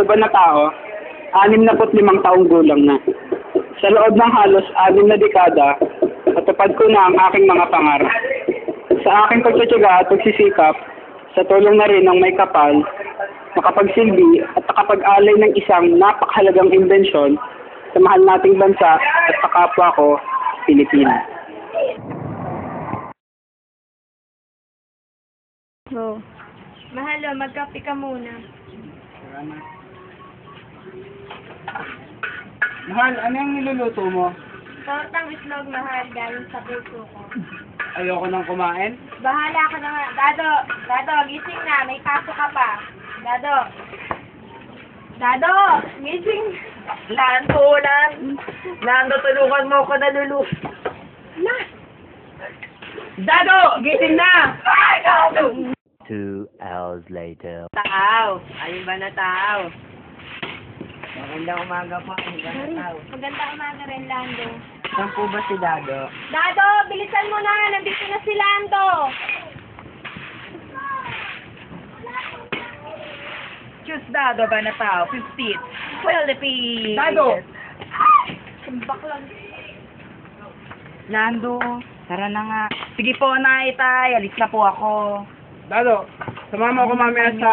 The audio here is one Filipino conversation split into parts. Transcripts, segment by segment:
ba na tao, 65 taong gulang na. Sa loob ng halos 6 na dekada, natupad ko na ang aking mga pangarap. Sa aking pagtitiyaga at pagsisikap, sa tulong na rin ng may kapal, nakapagsilbi at nakapag-alay ng isang napakahalagang imbensyon sa mahal nating bansa at sa kapwa ko, Pilipinas. Oh. Mahalo, magkape ka muna. Mahal, ano yung niluluto mo? Tortang islog, mahal, galing sa puso ko. Ayoko nang kumain. Bahala ka na nga. Dado, gising na. May pasok ka pa. Dado, gising. Lando, tulungan mo ako na. Dado, gising na! 2 hours later. Tao, ayun ba na tao? Magandang umaga po. Magandang umaga rin, Lando. Saan po ba si Dado? Dado, bilisan mo na. Nandito na si Lando. Choose Dado ba na tao? 50. Philippines. Dado! Simbak lang. Lando, tara na nga. Sige po, Tay. Alis na po ako. Dado, sumama ako mamaya sa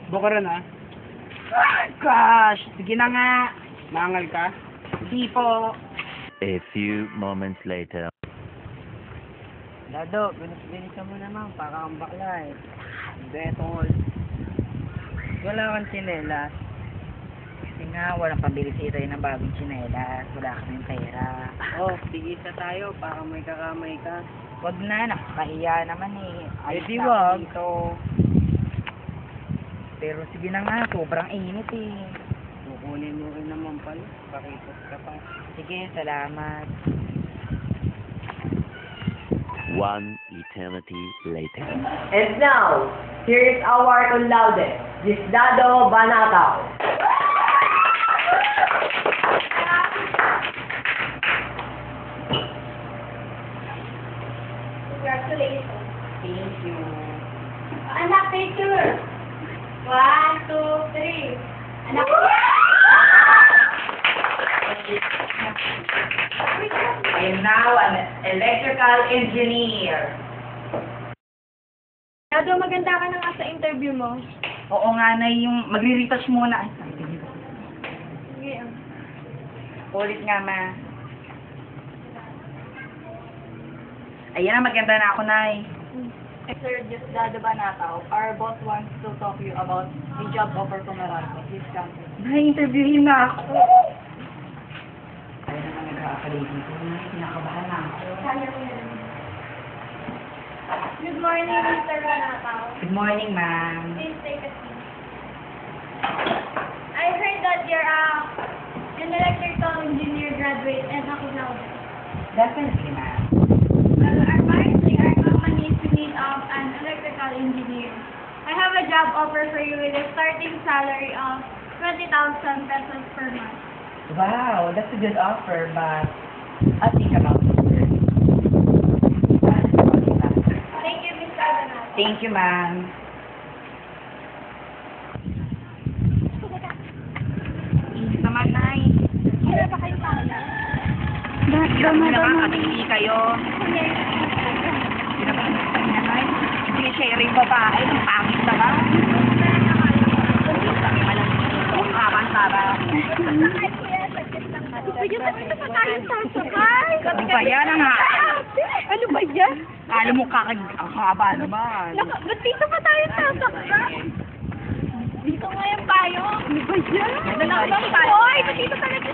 Bukaran, ha? Gosh, sige na nga. Maangal ka? Sige po. A few moments later. Dado, binis-binis mo naman. Para kang bakla eh. Betol. Wala kang tsinelas. Kasi nga, walang pambili si Ray ng bagong tsinelas. Wala kaming pera. Oh, tigis na tayo. Para may kakamay ka. Wag na, nakakahiya naman eh. Ayos na ako dito. Pero sige na nga, sobrang init eh. Kukunin mo rin naman pala. Pakipot ka pa. Sige, salamat. 1 eternity later. And now, here is our cum laude, Gisdado Banatao. Congratulations. Thank you. Anak, picture. 1, 2, 3. Anak. I am now an electrical engineer. Dado, maganda ka na nga sa interview mo. Oo nga na yung magre-retouch muna. Ay, Sige. ulit nga ma. Ayan na, maganda na ako, Nay. Sir Dado Banatao, our boss wants to talk to you about the job offer from Meralco. Please come. Na-interviewin na ako. Ayun naman nag-aakalay dito. Kinakabahan na ako. Good morning, Mr. Banatao. Good morning, ma'am. Please take a seat. I heard that you're an electrical engineer graduate and a cum laude. Definitely, ma'am. Well, apparently our company is in need of an electrical engineer. I have a job offer for you with a starting salary of 20,000 pesos per month. Wow, that's a good offer, but I'll think about it. Thank you, Mr. Banatao. Thank you, ma'am. Init naman, Nay. Kailan ba kayo kaya? Nakakatili kayo. Hindi sharing babae, ang pangit na ba? Ano ba yan? Ano ba yan? Alam mo ang haba naman. Ba't dito pa tayo sasakay? Dito nga yung payo. Ano ba yan? Dalawang payo. Hoy, ba't dito talaga?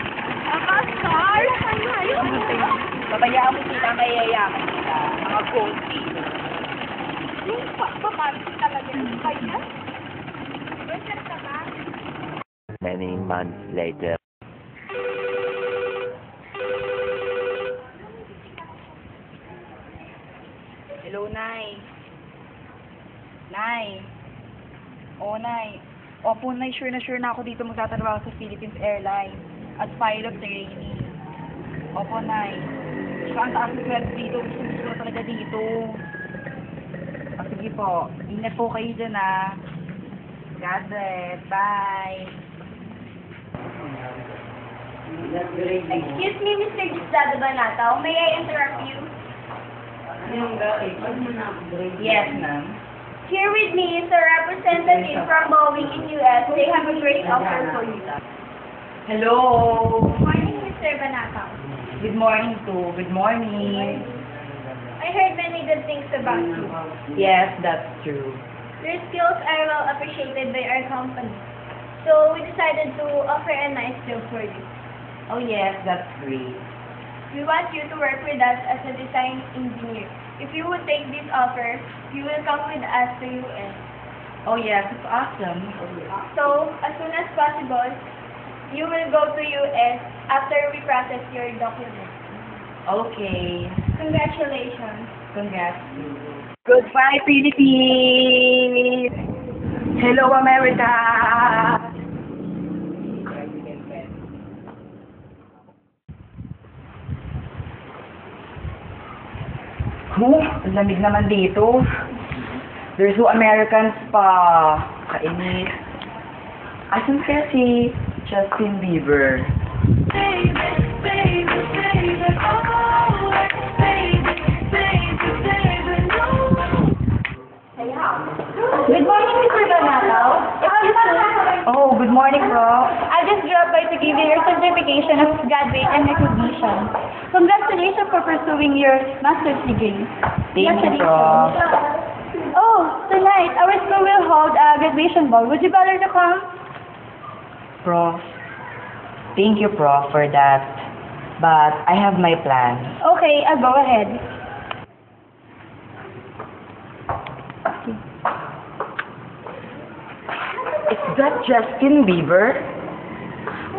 Akasar? Ano yun? Babayaan mo sila, mayayaman sila. Mga konti. Yung pamansin talaga. Ano ba yan? Wait, ka ba? Many months later. Hello, Nay. Nay. Oo, Nay. Opo, Nay. Sure na ako dito magtatrabaho sa Philippines Airlines as pilot trainee. Opo, Nay. Saka ang taas ng sweldo dito. Gusto ko talaga dito. Sige po. Ingat po kayo dyan, God bless. Bye. Excuse me, Mr. Gisdado Banataw. May I interrupt you? Yes, ma'am. Here with me is a representative from Boeing in US. They have a great offer for you. Hello. Good morning, Mr. Banataw. Good morning too. Good morning. I heard many good things about you. Yes, that's true. Your skills are well appreciated by our company. So we decided to offer a nice job for you. Oh yes, that's great. We want you to work with us as a design engineer. If you would take this offer, you will come with us to US. Oh yes, it's awesome. So, as soon as possible, you will go to US after we process your documents. Okay. Congratulations. Congrats. Goodbye, Philippines! Hello, America! Ang lamig naman dito. There's two Americans pa. Kainis. Asan kaya si Justin Bieber? Good morning, Mr. Banataw. Oh, good morning, bro. I just dropped by to give you your certification of graduate and recognition. Congratulations for pursuing your master's degree. Thank you, bro. Oh, tonight our school will hold a graduation ball. Would you bother to come? Prof. Thank you, Prof, for that. But I have my plan. Okay, I'll go ahead. Is that Justin Bieber?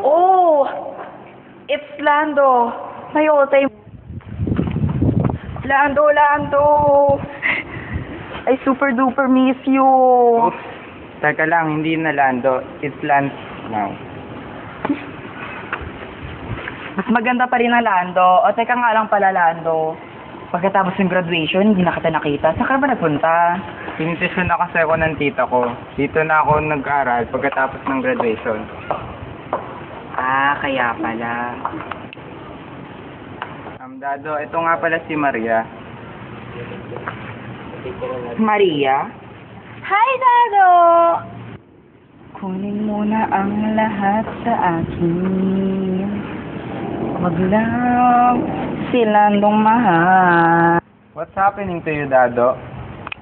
Oh, it's Lando. My all-time. Lando. I super duper miss you. Oops. Teka lang, hindi na Lando. It's Lance now. Mas maganda pa rin ang Lando. O teka nga lang pala, Lando. Pagkatapos ng graduation, hindi na kita nakita. Saan ka ba nagpunta? Pinisisyon na kasi ako ng tita ko. Dito na ako nag-aral pagkatapos ng graduation. Ah, kaya pala. Dado, ito nga pala si Maria. Maria? Hi, Dado! Kunin mo na ang lahat sa akin. Wag lang silang mahal. What's happening to you, Dado?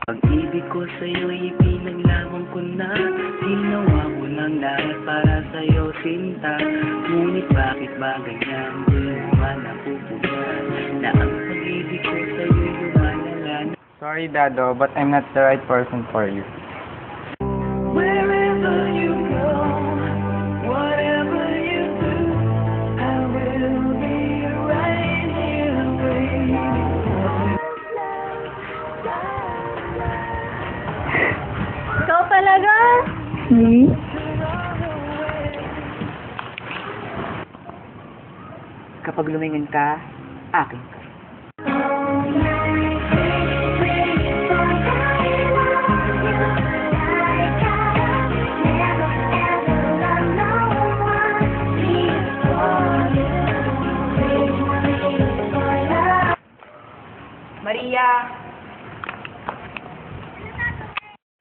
Pag-ibig ko sa'yo'y pinaglaban ko na. Ginawa ko ng lahat para sa'yo, sinta. Ngunit bakit ba ganyan? Di naman napupunan na ang pag-ibig ko sa'yo'y lumalala. Sorry, Dado, but I'm not the right person for you. Wherever you go, whatever you do, I will be right here waiting for you. Ikaw talaga? Kapag lumingon ka, akin ka. Maria!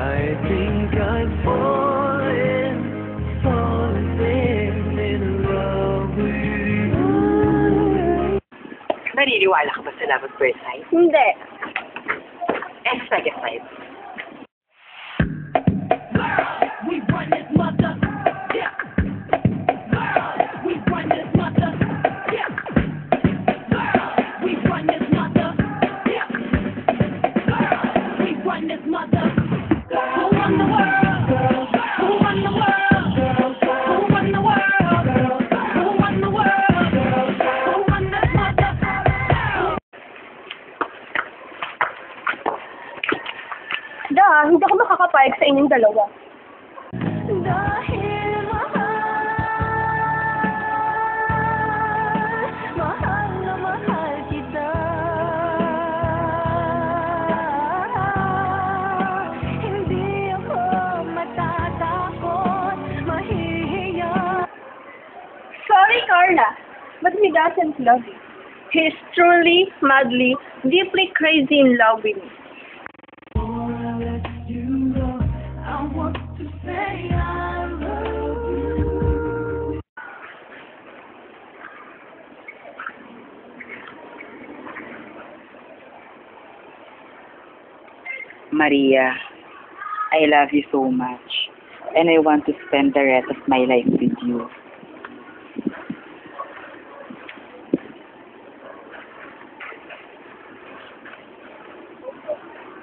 I think I've fallen in love with you. Naniniwala ka ba sa love at first sight? Hindi. And second sight? We run this mother, yeah. We run this mother, yeah. We run this mother, yeah. We run this mother. Who run the world? Who run the world? Who run the world? Who run the world? Who run this mother? Hindi ako makakapayag sa inyong dalawa. Dahil mahal na mahal kita. Hindi ako matatakot. doesn't love you. He is truly, madly, deeply crazy in love with me. Maria, I love you so much, and I want to spend the rest of my life with you.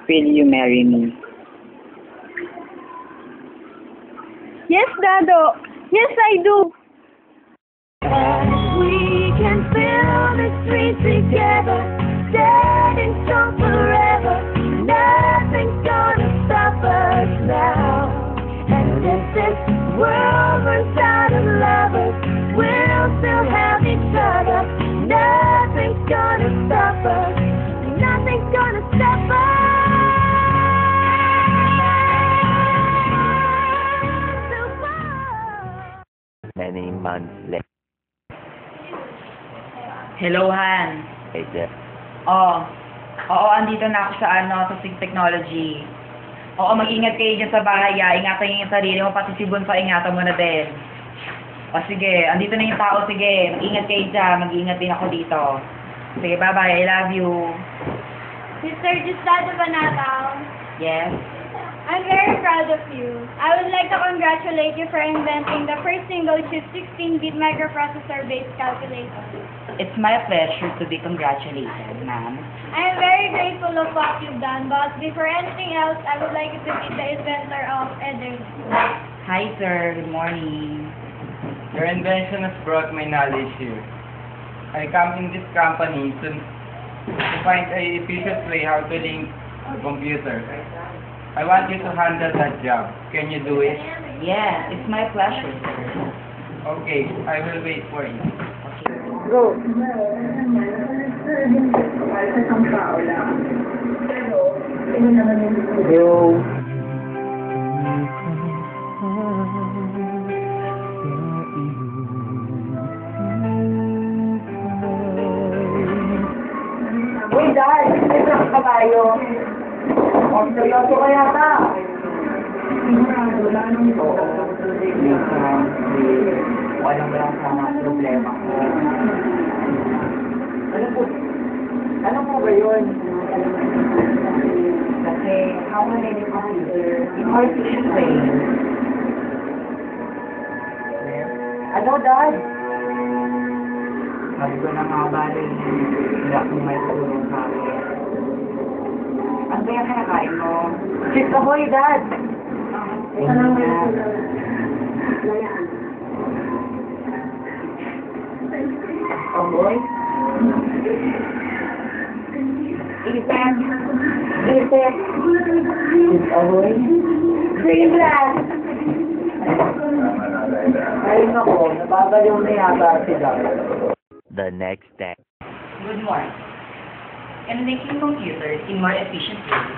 Will you marry me? Yes, Dado. Yes, I do. We can feel the streets together, standing strong forever. Nothing's gonna stop us now. And if this world runs out of lovers, we'll still have each other. Nothing's gonna stop us. Nothing's gonna stop us. Many months Hello, Han. later. Oo, andito na ako sa SIG Technology. Oo, mag-ingat kayo dyan sa bahay, ingatan niyo yung sarili mo, pati si Bunso, ingatan mo na din. O sige, andito na yung tao, sige, ingat kayo dyan, mag-ingat din ako dito. Sige, bye-bye, I love you. Mr. Diosdado Banatao, Yes? I'm very proud of you. I would like to congratulate you for inventing the first single-chip 16-bit microprocessor-based calculator. It's my pleasure to be congratulated, ma'am. I am very grateful of what you've done, but before anything else, I would like you to meet the inventor of Ethernet. Hi, sir. Good morning. Your invention has brought my knowledge here. I come in this company to find a efficient way how to link a computer. I want you to handle that job. Can you do it? Yes, it's my pleasure, sir. Okay, I will wait for you. Go. Yo. Uy, Dad! Ito ang kabayo. Seryoso ka yata. Walang sana problema ko. Ano po ba yun? Kasi, how can I do computer in more efficient way? Ano, Dad? Sabi ko na nga ba rin, hindi ako may tulong sa akin. Ano ba yung kinakain mo? Chips ahoy, Dad! Ito lang na. Ahoy? Isip! Isip! Chips ahoy? Green glass! Ay, nako, nababaliw na yata si Dad. The next day. Good morning. In making computers in more efficient ways,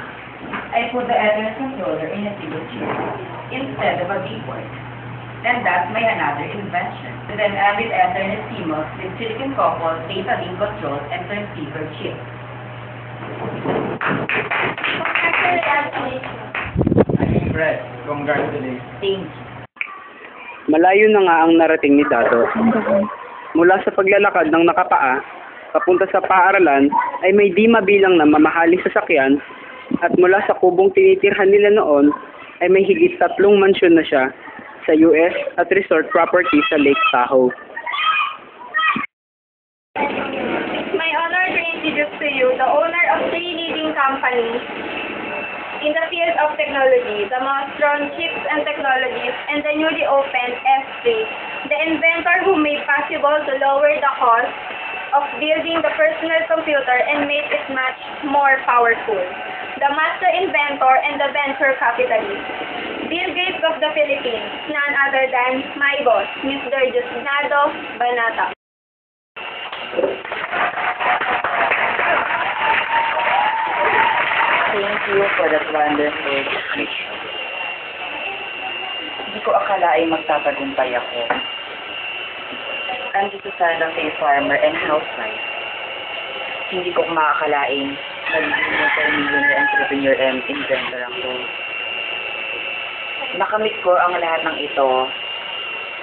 I put the Ethernet controller in a single chip instead of a big board. And that's my another invention. With an Ambit Ethernet CMOS with silicon coupled data link control and transceiver chip. I'm impressed. Congratulations. Thank you. Malayo na nga ang narating ni Dado. Mula sa paglalakad ng nakapaa, papunta sa paaralan, ay may di mabilang na mamahaling sasakyan, at mula sa kubong tinitirhan nila noon, ay may higit 3 mansyon na siya sa US at resort property sa Lake Tahoe. It's my honor to introduce to you the owner of 3 leading companies in the field of technology, the Mostron Chips and Technologies, and the newly opened F3, the inventor who made possible to lower the cost of building the personal computer and make it much more powerful. The master inventor and the venture capitalist, Bill Gates of the Philippines, none other than my boss, Mr. Diosdado Banatao. Thank you for that wonderful description. Hindi ko akalaing magtatagumpay ako. Andito sana kay farmer and housewife. Hindi ko makakalaing magiging multi-millionaire entrepreneur and inventor ako. Nakamit ko ang lahat ng ito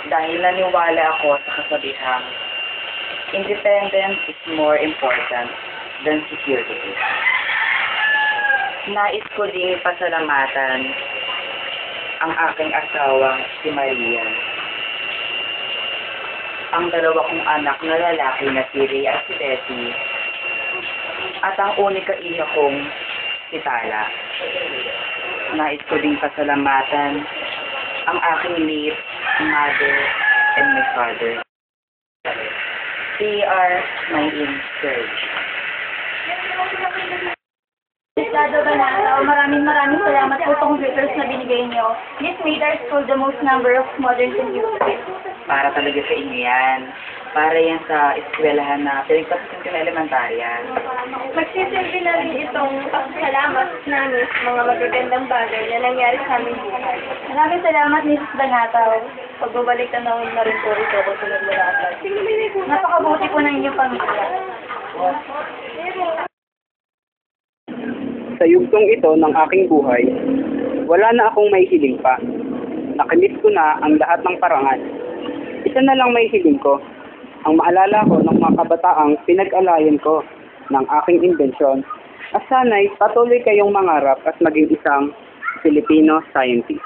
dahil naniwala ako sa kasabihang independence is more important than security. Nais ko ding pasalamatan ang aking asawang si Maria. Ang dalawa kong anak na lalaki na si Ray at si Betty. At ang unika iha kong si Tala. Nais ko ding pasalamatan ang aking late mother and my father. They are my in-search. Licenciado Banatao, maraming salamat po sa computers na binigay niyo. This made our school the most number of modern computers. Para talaga sa inyo yan. Para yan sa eskwelahan na pinagtapos ko na elementarya. Magsisilbi na rin itong pasasalamat namin sa mga magagandang bagay na nangyari sa amin. Maraming salamat, Mrs. Banatao. Pagbabalik na rin po ito kung sunod mo lahat. Napakabuti po ng inyong pamilya. Sa yugtong ito ng aking buhay, wala na akong may hiling pa. Nakamit ko na ang lahat ng parangal. Isa na lang may hiling ko, ang maalala ko ng mga kabataang pinag-alayan ko ng aking imbensyon. At sana'y patuloy kayong mangarap at maging isang Filipino scientist.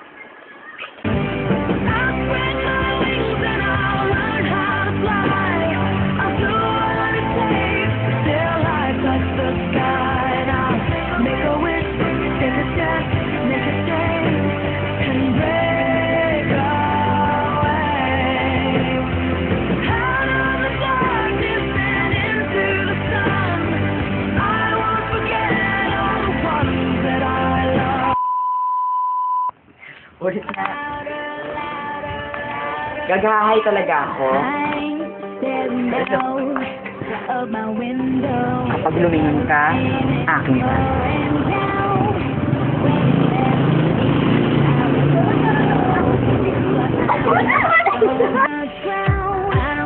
Ulit na. Gagahay talaga ako. Kapag lumingon ka, akin ka.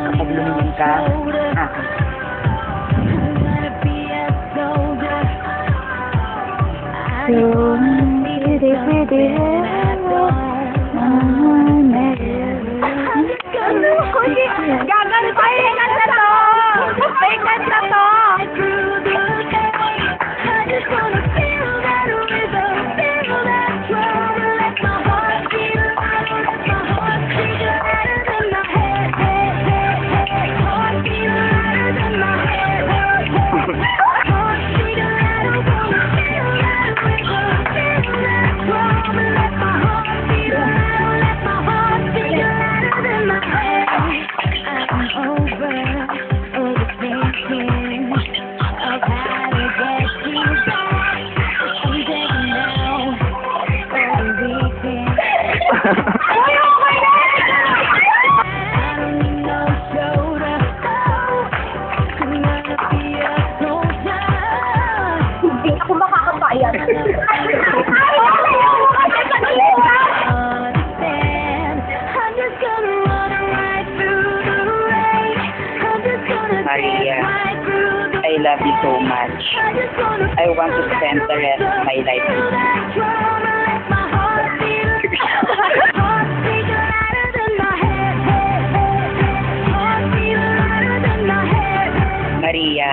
Kapag lumingon ka, akin ka. Gagan pa yung kanta to! May kanta to! Hindi ako makakapayag. Maria, I love you so much. I want to spend the rest of my life with you. Maria,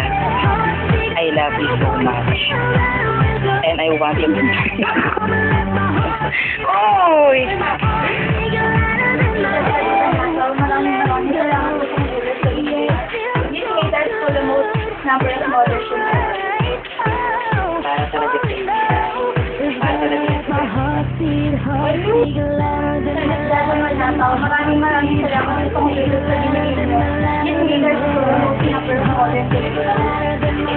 I love you so much. And I want you to... Oy! Maraming salamat po sa computers na binigay niyo. This made our school the most number of modern computers. Para talaga sa inyo. Para talaga sa inyo. Maraming salamat sa computers na binigay niyo. This made our school the most number of modern computers.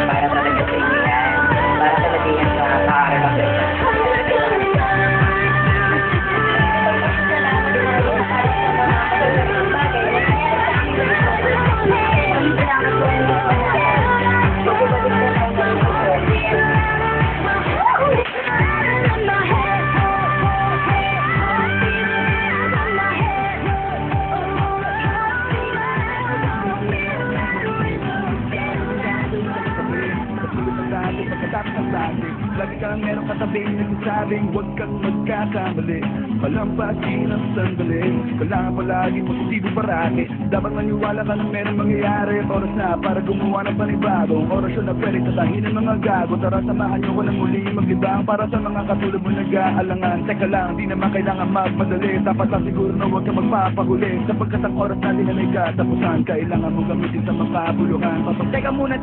Para talaga sa inyo yan. Para talaga yan sa paaralan sa inyo. parate. Lagi kang meron katabi, nagsasabing huwag kang magkakamali. Malampasin ang sandali, kailangan palagi positibo parate. Dapat maniwala ka na meron mangyayari. Oras na para gumawa ng panibagong orasyon na pwede tatahin ng mga gago. Tara samahan niyo ko ng muli maglibang para sa mga katulad mo nag-aalangan. Teka lang, di naman kailangan magmadali. Dapat lang siguro na huwag ka magpapahuli, sapagkat ang oras natin na may katapusan. Kailangan mong gamitin sa mga buluhan. Teka muna,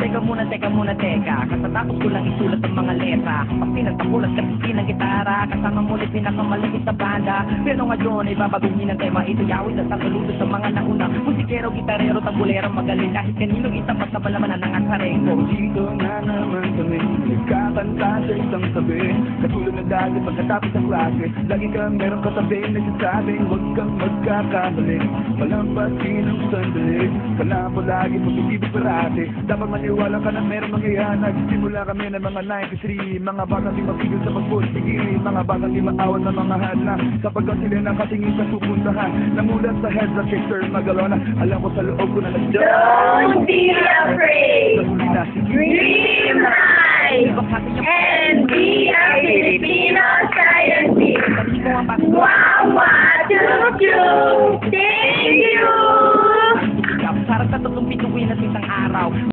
katatapos ko lang isulat ang mga letra. Pag pinagtapulat kasi ng gitara, kasama mo ulit pinakamalagit na banda. Pero ngayon ay babaguhin ang tema, ito yawit at sasaludo sa mga nauna. Musikero, gitarero, tambulero, magaling. Kahit kanino itapat na palamanan ng asarengo. Dito na naman kami, nagkakanta sa isang tabi. Katulad na dati pagkatapos ng klase, lagi kang meron katabi, nagsasabing huwag kang magkakamali. Malampasin ang sandali, kailangan palagi positibo parate. Dapat maniwala ka na meron mangyayari. Nagsimula kami ng mga 93, mga batang di mapigil sa pagpusigili, mga batang di maawat na mga hadlang, sapagkat sila nakatingin sa pupuntahan. Namulat sa head sa Victor Magalona, alam ko sa loob ko na Don't be afraid. Dream high and be a Filipino scientist. Wawa, choo-choo. Thank you. Sarap sa tutumpituin at isang araw.